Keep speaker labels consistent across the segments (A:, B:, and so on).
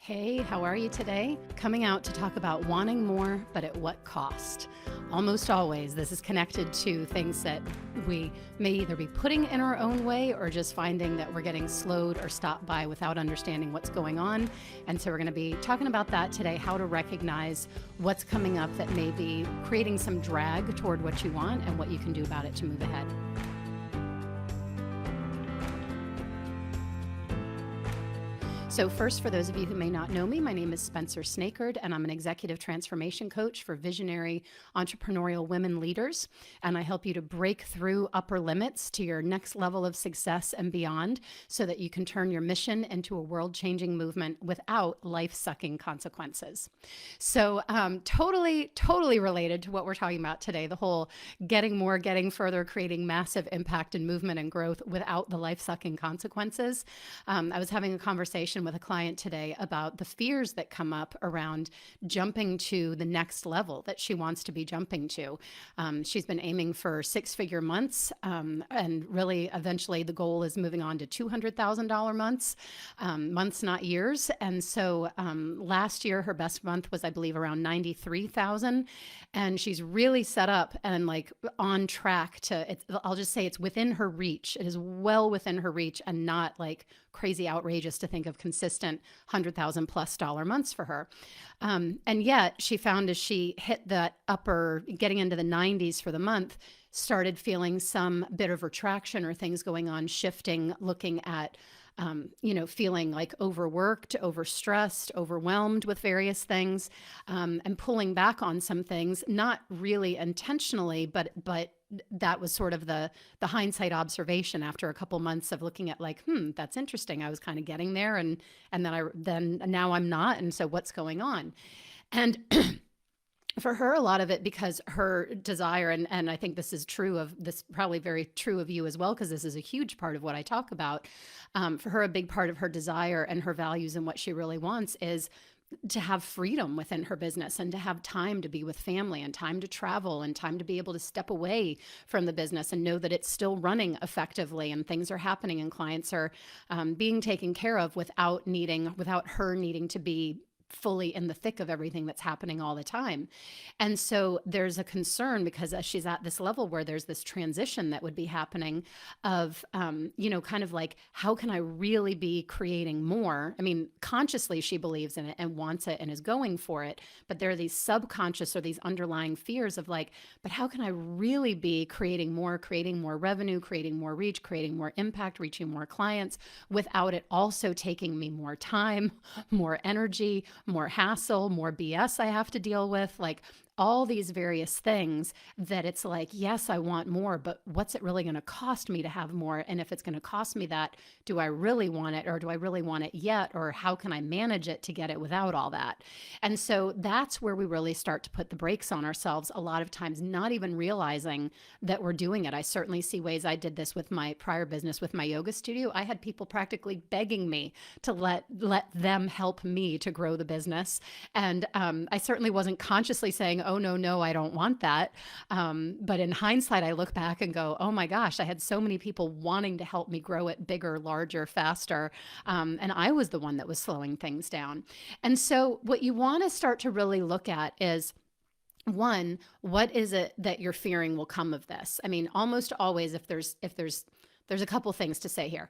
A: Hey, how are you today? Coming out to talk about wanting more, but at what cost? Almost always, this is connected to things that we may either be putting in our own way or just finding that we're getting slowed or stopped by without understanding what's going on. And so we're going to be talking about that today, how to recognize what's coming up that may be creating some drag toward what you want and what you can do about it to move ahead. So first, for those of you who may not know me, my name is Spencer Snakard, and I'm an executive transformation coach for visionary entrepreneurial women leaders. And I help you to break through upper limits to your next level of success and beyond so that you can turn your mission into a world-changing movement without life-sucking consequences. So totally related to what we're talking about today, the whole getting more, getting further, creating massive impact and movement and growth without the life-sucking consequences. I was having a conversation with a client today about the fears that come up around jumping to the next level that she wants to be jumping to. She's been aiming for six-figure months, and really eventually the goal is moving on to $200,000 months, months, not years. And so last year her best month was, I believe, around 93,000, and she's really set up and like on track to, I'll just say it's within her reach. It is well within her reach and not like crazy outrageous to think of consistent $100,000+ months for her. And yet she found as she hit that upper, getting into the 90s for the month, started feeling some bit of retraction or things going on, shifting, looking at feeling like overworked, overstressed, overwhelmed with various things, and pulling back on some things, not really intentionally, but that was sort of the hindsight observation after a couple months of looking at like, that's interesting. I was kind of getting there, and then now I'm not. And so what's going on? And for her, a lot of it, because her desire, and I think this is true of this, probably very true of you as well, because this is a huge part of what I talk about. For her, a big part of her desire and her values and what she really wants is to have freedom within her business and to have time to be with family and time to travel and time to be able to step away from the business and know that it's still running effectively and things are happening and clients are being taken care of without her needing to be fully in the thick of everything that's happening all the time. And so there's a concern because as she's at this level where there's this transition that would be happening of, kind of like, how can I really be creating more? I mean, consciously she believes in it and wants it and is going for it, but there are these subconscious or these underlying fears of like, but how can I really be creating more revenue, creating more reach, creating more impact, reaching more clients without it also taking me more time, more energy, more hassle, more BS I have to deal with, like all these various things that it's like, yes, I want more, but what's it really going to cost me to have more? And if it's going to cost me that, do I really want it, or do I really want it yet? Or how can I manage it to get it without all that? And so that's where we really start to put the brakes on ourselves a lot of times, not even realizing that we're doing it. I certainly see ways. I did this with my prior business with my yoga studio. I had people practically begging me to let them help me to grow the business. And I certainly wasn't consciously saying, oh, no, I don't want that. But in hindsight, I look back and go, oh my gosh, I had so many people wanting to help me grow it bigger, larger, faster. And I was the one that was slowing things down. And so what you want to start to really look at is, one, what is it that you're fearing will come of this? I mean, almost always, if there's a couple things to say here.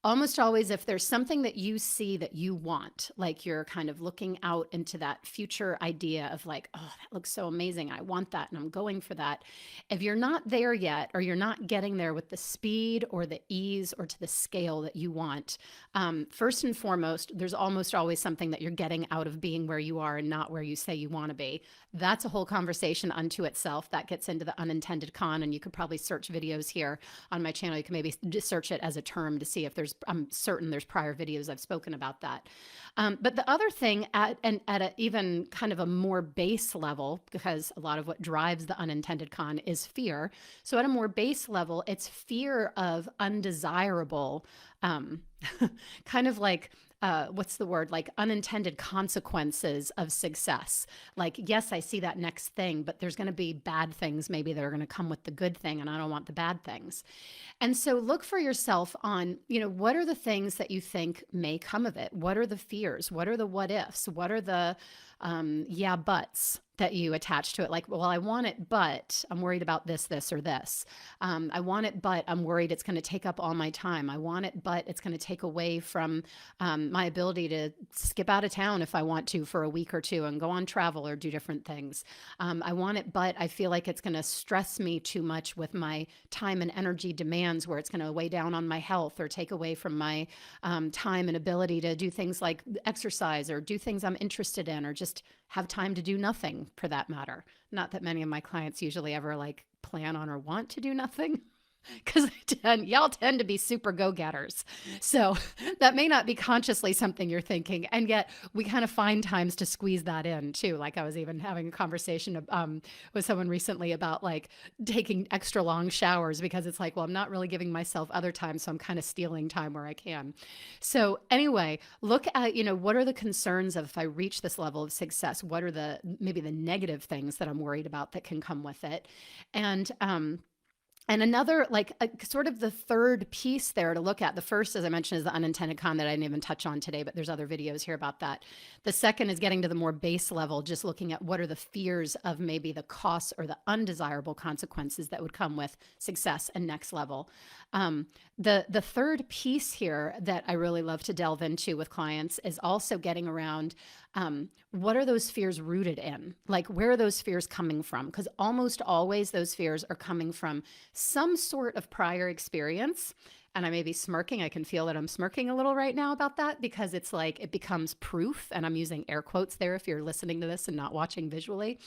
A: Almost always, if there's something that you see that you want, like you're kind of looking out into that future idea of like, oh, that looks so amazing. I want that and I'm going for that. If you're not there yet, or you're not getting there with the speed or the ease or to the scale that you want, first and foremost, there's almost always something that you're getting out of being where you are and not where you say you want to be. That's a whole conversation unto itself. That gets into the unintended con, and you could probably search videos here on my channel. You can maybe just search it as a term to see if I'm certain there's prior videos I've spoken about that. But the other thing at a even kind of a more base level, because a lot of what drives the unintended con is fear. So at a more base level, it's fear of undesirable kind of like, what's the word? Like unintended consequences of success. Like, yes, I see that next thing, but there's going to be bad things maybe that are going to come with the good thing, and I don't want the bad things. And so look for yourself on, what are the things that you think may come of it? What are the fears? What are the what ifs? What are the yeah buts that you attach to it? Like, well, I want it, but I'm worried about this, this, or this. I want it, but I'm worried it's going to take up all my time. I want it, but it's going to take away from my ability to skip out of town if I want to for a week or two and go on travel or do different things. I want it, but I feel like it's going to stress me too much with my time and energy demands, where it's going to weigh down on my health or take away from my time and ability to do things like exercise or do things I'm interested in, or just have time to do nothing for that matter. Not that many of my clients usually ever like plan on or want to do nothing, because y'all tend to be super go-getters. So that may not be consciously something you're thinking. And yet we kind of find times to squeeze that in too. Like I was even having a conversation with someone recently about like taking extra long showers, because it's like, well, I'm not really giving myself other time. So I'm kind of stealing time where I can. So anyway, look at, what are the concerns of if I reach this level of success? What are maybe the negative things that I'm worried about that can come with it? And another, like sort of the third piece there to look at, the first, as I mentioned, is the unintended con that I didn't even touch on today, but there's other videos here about that. The second is getting to the more base level, just looking at what are the fears of maybe the costs or the undesirable consequences that would come with success and next level. The third piece here that I really love to delve into with clients is also getting around what are those fears rooted in? Like, where are those fears coming from? Because almost always those fears are coming from some sort of prior experience. And I may be smirking. I can feel that I'm smirking a little right now about that, because it's like it becomes proof. And I'm using air quotes there if you're listening to this and not watching visually.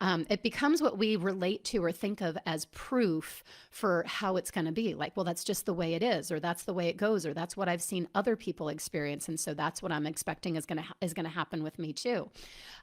A: It becomes what we relate to or think of as proof for how it's going to be. Like, well, that's just the way it is, or that's the way it goes, or that's what I've seen other people experience. And so that's what I'm expecting is going to happen with me too.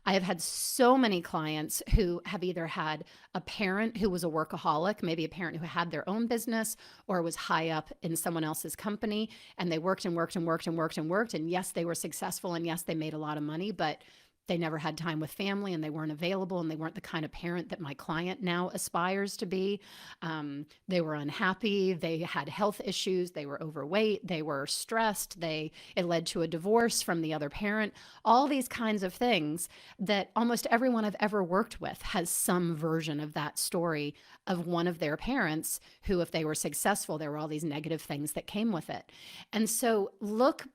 A: I have had so many clients who have either had a parent who was a workaholic, maybe a parent who had their own business or was high up in someone else's company, and they worked and worked and worked and worked and worked. And yes, they were successful, and yes, they made a lot of money, but they never had time with family, and they weren't available, and they weren't the kind of parent that my client now aspires to be. They were unhappy. They had health issues. They were overweight. They were stressed. It led to a divorce from the other parent. All these kinds of things that almost everyone I've ever worked with has some version of that story of one of their parents who, if they were successful, there were all these negative things that came with it. And so look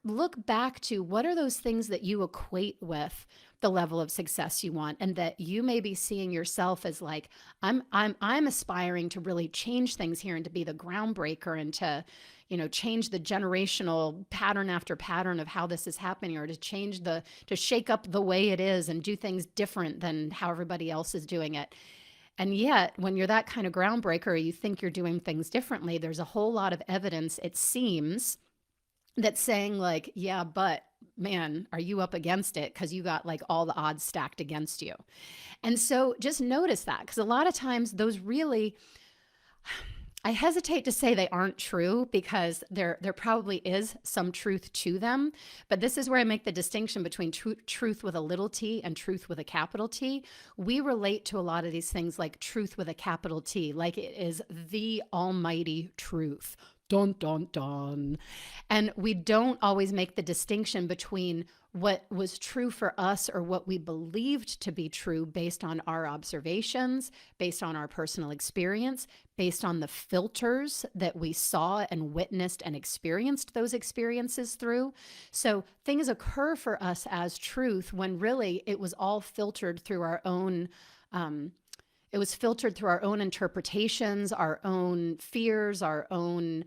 A: back to what are those things that you equate with the level of success you want, and that you may be seeing yourself as like, I'm aspiring to really change things here and to be the groundbreaker and to, change the generational pattern after pattern of how this is happening, or to shake up the way it is and do things different than how everybody else is doing it. And yet, when you're that kind of groundbreaker, or you think you're doing things differently, there's a whole lot of evidence, it seems, that's saying like, yeah, but man, are you up against it? Because you got like all the odds stacked against you. And so just notice that, because a lot of times those really, I hesitate to say they aren't true, because there probably is some truth to them. But this is where I make the distinction between truth with a little t and truth with a capital T. We relate to a lot of these things like truth with a capital T, like it is the almighty truth. Dun, dun, dun. And we don't always make the distinction between what was true for us or what we believed to be true based on our observations, based on our personal experience, based on the filters that we saw and witnessed and experienced those experiences through. So things occur for us as truth when really it was all filtered through our own interpretations, our own fears, our own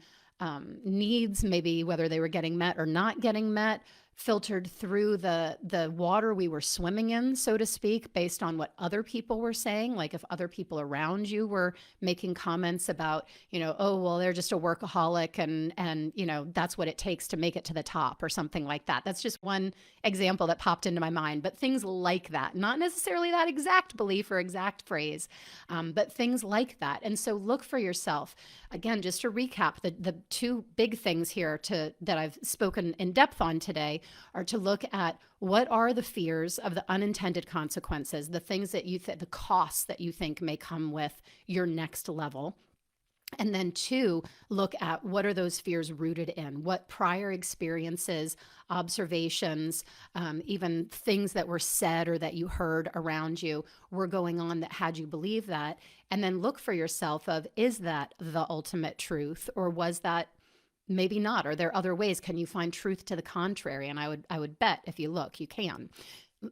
A: needs, maybe whether they were getting met or not getting met, filtered through the water we were swimming in, so to speak, based on what other people were saying. Like if other people around you were making comments about, oh, well, they're just a workaholic and that's what it takes to make it to the top or something like that. That's just one example that popped into my mind. But things like that, not necessarily that exact belief or exact phrase, but things like that. And so look for yourself. Again, just to recap, the two big things here that I've spoken in depth on today are to look at what are the fears of the unintended consequences, the things that the costs that you think may come with your next level. And then two, look at what are those fears rooted in? What prior experiences, observations, even things that were said or that you heard around you were going on that had you believe that? And then look for yourself of, is that the ultimate truth, or was that maybe not? Are there other ways? Can you find truth to the contrary? And I would bet if you look, you can.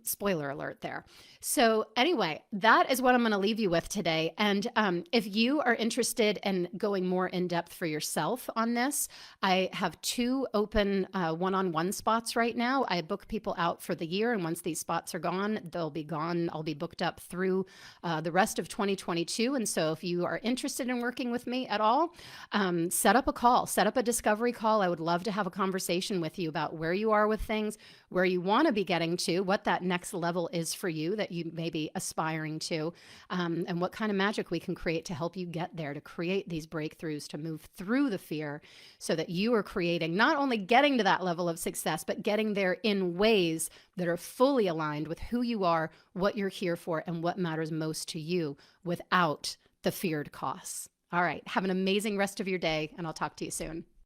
A: Spoiler alert there. So anyway, that is what I'm going to leave you with today. And if you are interested in going more in depth for yourself on this, I have 2 open one-on-one spots right now. I book people out for the year, and once these spots are gone, they'll be gone. I'll be booked up through the rest of 2022. And so if you are interested in working with me at all, set up a call, set up a discovery call. I would love to have a conversation with you about where you are with things, where you want to be getting to, what that next level is for you that you may be aspiring to, and what kind of magic we can create to help you get there, to create these breakthroughs, to move through the fear so that you are creating not only getting to that level of success, but getting there in ways that are fully aligned with who you are, what you're here for, and what matters most to you without the feared costs. All right. Have an amazing rest of your day, and I'll talk to you soon.